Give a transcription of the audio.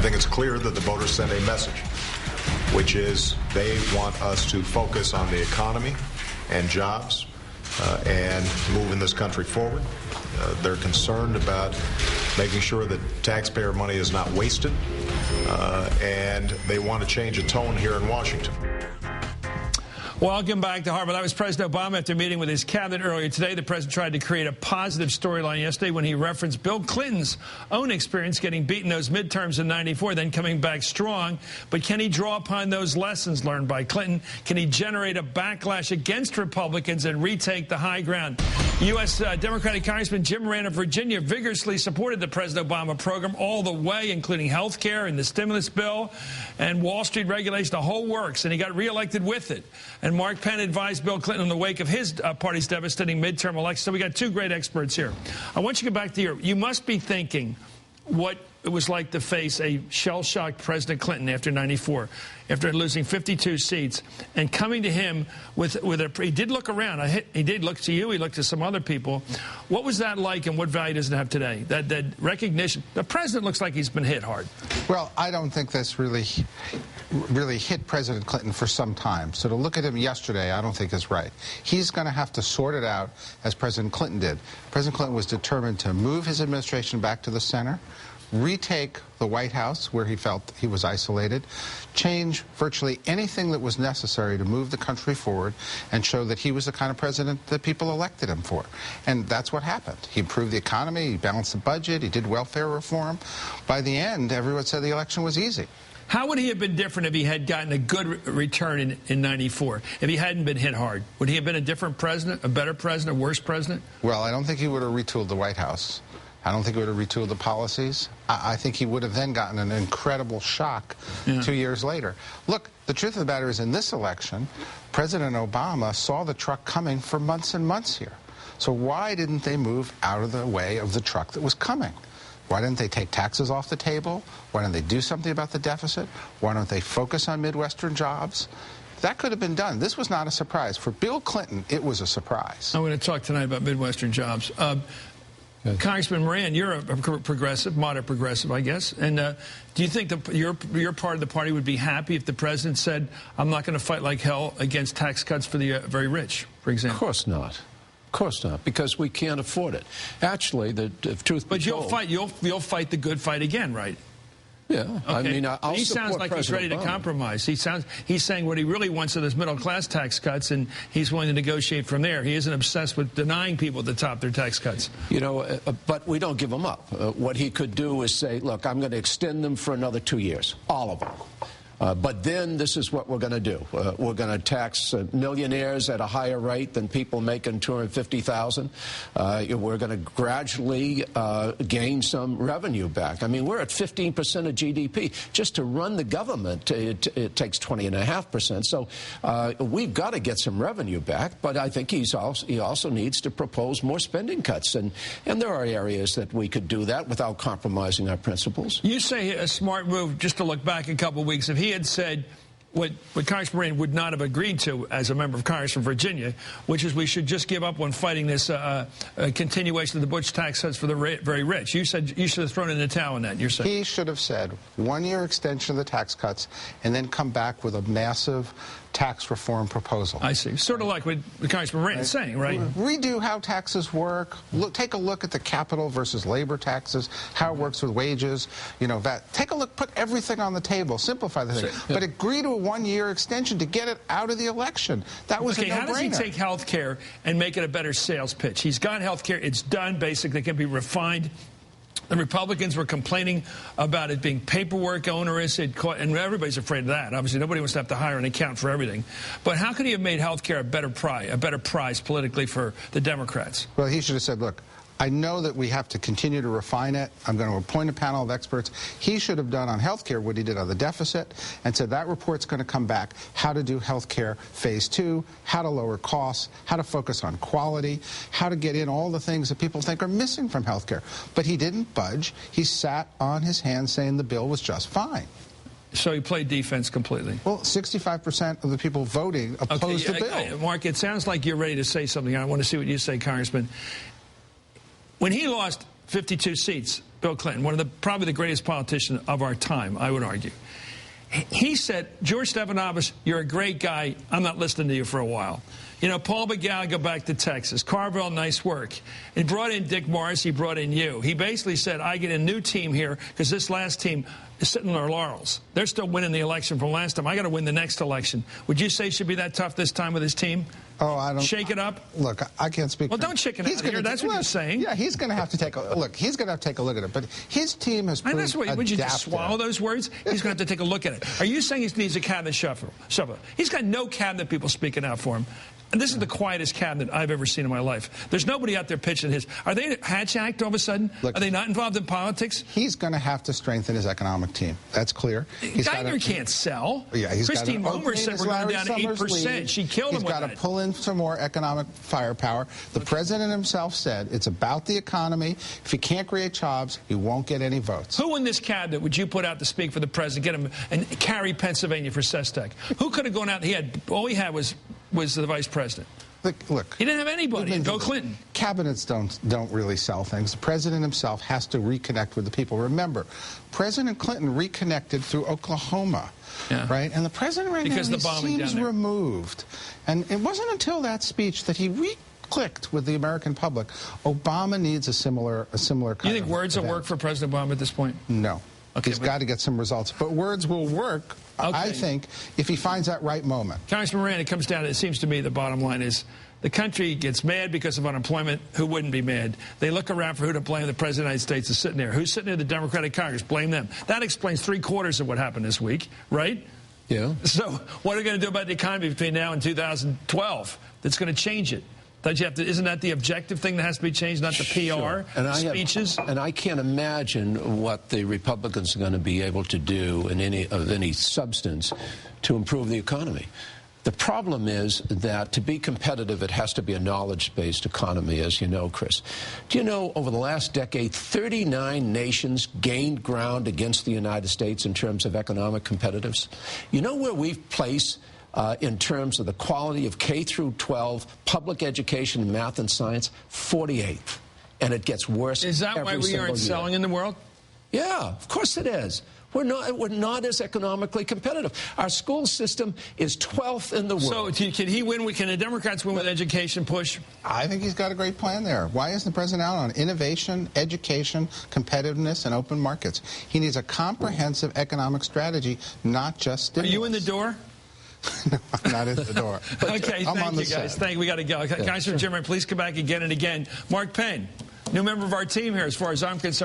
think it's clear that the voters sent a message, which is they want us to focus on the economy and jobs and moving this country forward. They're concerned about making sure that taxpayer money is not wasted, and they want to change a tone here in Washington. Welcome back to Harvard. That was President Obama after meeting with his cabinet earlier today. The president tried to create a positive storyline yesterday when he referenced Bill Clinton's own experience getting beaten those midterms in '94, then coming back strong. But can he draw upon those lessons learned by Clinton? Can he generate a backlash against Republicans and retake the high ground? U.S. Democratic Congressman Jim Moran of Virginia vigorously supported the President Obama program all the way, including health care and the stimulus bill and Wall Street regulation, the whole works, and he got reelected with it. And Mark Penn advised Bill Clinton in the wake of his party's devastating midterm election. So we got two great experts here. I want you to go back to you must be thinking what it was like to face a shell-shocked President Clinton after '94, after losing 52 seats, and coming to him with a, he did look around. He did look to you. He looked to some other people. What was that like, and what value does it have today? That recognition. The president looks like he's been hit hard. Well, I don't think this really hit President Clinton for some time. So to look at him yesterday, I don't think is right. He's going to have to sort it out as President Clinton did. President Clinton was determined to move his administration back to the center, retake the White House where he felt he was isolated, change virtually anything that was necessary to move the country forward and show that he was the kind of president that people elected him for. And that's what happened. He improved the economy, he balanced the budget, he did welfare reform. By the end, everyone said the election was easy. How would he have been different if he had gotten a good return in '94, if he hadn't been hit hard? Would he have been a different president, a better president, a worse president? Well, I don't think he would have retooled the White House. I don't think he would have retooled the policies. I think he would have then gotten an incredible shock 2 years later. Look, the truth of the matter is in this election, President Obama saw the truck coming for months and months here. So why didn't they move out of the way of the truck that was coming? Why didn't they take taxes off the table? Why didn't they do something about the deficit? Why don't they focus on Midwestern jobs? That could have been done. This was not a surprise. For Bill Clinton, it was a surprise. I'm going to talk tonight about Midwestern jobs. Congressman Moran, you're a progressive, moderate progressive, I guess. And do you think that your part of the party would be happy if the president said, I'm not going to fight like hell against tax cuts for the very rich, for example? Of course not. Of course not, because we can't afford it. Actually, the truth be told... But you'll fight the good fight again, right? Yeah, okay. I mean, I'll he sounds like he's ready to compromise. He's saying what he really wants are those middle-class tax cuts, and he's willing to negotiate from there. He isn't obsessed with denying people at the top their tax cuts. You know, but we don't give him up. What he could do is say, look, I'm going to extend them for another 2 years, all of them. But then this is what we're going to do. We're going to tax millionaires at a higher rate than people making $250,000. We're going to gradually gain some revenue back. I mean, we're at 15% of GDP. Just to run the government, it takes 20.5%. So we've got to get some revenue back. But I think he also needs to propose more spending cuts. And there are areas that we could do that without compromising our principles. You say a smart move, just to look back a couple of weeks, if he had said what Congressman Moran would not have agreed to as a member of Congress from Virginia, which is we should just give up on fighting this continuation of the Bush tax cuts for the very rich. You said you should have thrown in the towel on that. You're saying he should have said 1 year extension of the tax cuts and then come back with a massive tax reform proposal. I see. Sort of like what Congressman Moran is saying, right? Redo how taxes work. Take a look at the capital versus labor taxes, how it works with wages, you know, that. Take a look, put everything on the table, simplify the thing. But agree to a 1 year extension to get it out of the election. That was a no-brainer. How does he take health care and make it a better sales pitch? He's got health care. It's done, basically. It can be refined. The Republicans were complaining about it being paperwork onerous, and everybody's afraid of that. Obviously, nobody wants to have to hire an accountant for everything. But how could he have made health care a better prize politically for the Democrats? Well, he should have said, look, I know that we have to continue to refine it. I'm going to appoint a panel of experts. He should have done on health care what he did on the deficit and said that report's going to come back, how to do health care phase 2, how to lower costs, how to focus on quality, how to get in all the things that people think are missing from health care. But he didn't budge. He sat on his hands saying the bill was just fine. So he played defense completely. Well, 65% of the people voting opposed the bill. Mark, it sounds like you're ready to say something. I want to see what you say, Congressman. When he lost 52 seats Bill Clinton, probably the greatest politician of our time, I would argue. He said, George Stephanopoulos, you're a great guy. I'm not listening to you for a while. You know, Paul Begala, go back to Texas. Carville, nice work. He brought in Dick Morris. He brought in you. He basically said, I get a new team here because this last team is sitting on their laurels. They're still winning the election from last time. I got to win the next election. Would you say it should be that tough this time with his team? Oh, I don't. Shake it up? Look, I can't speak. Well, don't chicken out here. That's what you're saying. Yeah, he's going to have to take a look. He's going to have to take a look at it. But his team has proved adaptive. Would you just swallow those words? He's going to have to take a look at it. Are you saying he needs a cabinet shuffle? He's got no cabinet people speaking out for him. And this is the quietest cabinet I've ever seen in my life. There's nobody out there pitching his. Are they hatch-act all of a sudden? Look, are they not involved in politics? He's going to have to strengthen his economic team. That's clear. Geithner can't sell. Yeah, Christine Romer said we're going down to 8%. She killed him with that. He's got to pull in some more economic firepower. The president himself said it's about the economy. If he can't create jobs, he won't get any votes. Who in this cabinet would you put out to speak for the president, get him and carry Pennsylvania for Sestak? Who could have gone out? All he had was the vice president. Look, he didn't have anybody. Bill Clinton. Cabinets don't really sell things. The president himself has to reconnect with the people. Remember, President Clinton reconnected through Oklahoma, right? And the president right now seems removed. And it wasn't until that speech that he clicked with the American public. Obama needs a similar kind of. You think words will work for President Obama at this point? No. Okay, he's got to get some results. But words will work, I think, if he finds that right moment. Congressman Moran, it comes down to, it seems to me the bottom line is the country gets mad because of unemployment. Who wouldn't be mad? They look around for who to blame. The President of the United States is sitting there. Who's sitting there? The Democratic Congress. Blame them. That explains 3/4 of what happened this week, right? Yeah. So what are we going to do about the economy between now and 2012 that's going to change it? Isn't that the objective thing that has to be changed, not the PR, speeches? And I can't imagine what the Republicans are going to be able to do in any substance to improve the economy. The problem is that to be competitive, it has to be a knowledge-based economy, as you know, Chris. Do you know, over the last decade, 39 nations gained ground against the United States in terms of economic competitiveness? You know where we've placed in terms of the quality of K through 12 public education in math and science? 48th. And it gets worse. Is that why we aren't selling in the world? Yeah, of course it is. We're not as economically competitive. Our school system is 12th in the world. So can he win? Can the Democrats win with education push? I think he's got a great plan there. Why isn't the president out on innovation, education, competitiveness, and open markets? He needs a comprehensive economic strategy, not just stimulus. Are you in the door? No, I'm not in the door. Okay, thank you, guys. We got to go. Congressman Jim, please come back again and again. Mark Penn, new member of our team here, as far as I'm concerned.